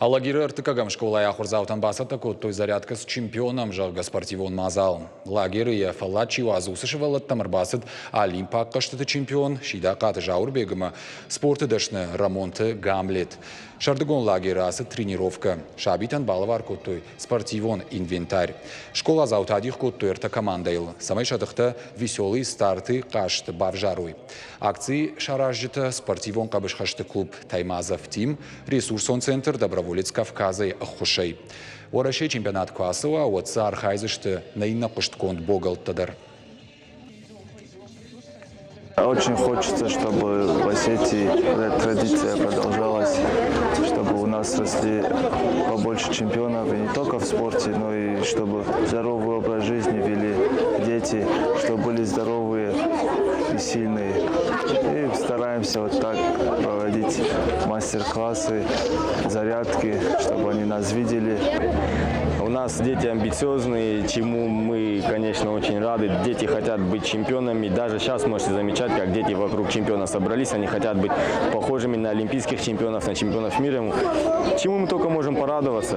Алагиры РТК школа яхурзаутан басата той зарядка с чемпионом жага спортивон мазал. Лагеры я фалачи вазусышевалат тамарбасат Олимпа каштыты чемпион шида каты жаурбегама спорты дашны рамонты Гамлет. Шардыгон лагеры асы тренировка. Шабитан балавар той спортивон инвентарь. Школа заутадих той РТК командайл. Самай шадыхта веселые старты кашты бавжаруй. Акции шаражжыта спортивон кабышхашты клуб Таймазов Тим ресурсон центр доброволец Кавказа и Ахушей. Орашей чемпионат Квасова от цар хайзышты наина пуштконд богал тадар. Очень хочется, чтобы в Осетии традиция продолжалась, чтобы у нас росли побольше чемпионов, и не только в спорте, но и чтобы здоровый образ жизни вели дети, чтобы были здоровые и сильные. И стараемся вот так проводить мастер-классы, зарядки, чтобы они нас видели. У нас дети амбициозные, чему мы, конечно, очень рады. Дети хотят быть чемпионами. Даже сейчас можете замечать, как дети вокруг чемпиона собрались. Они хотят быть похожими на олимпийских чемпионов, на чемпионов мира. Чему мы только можем порадоваться.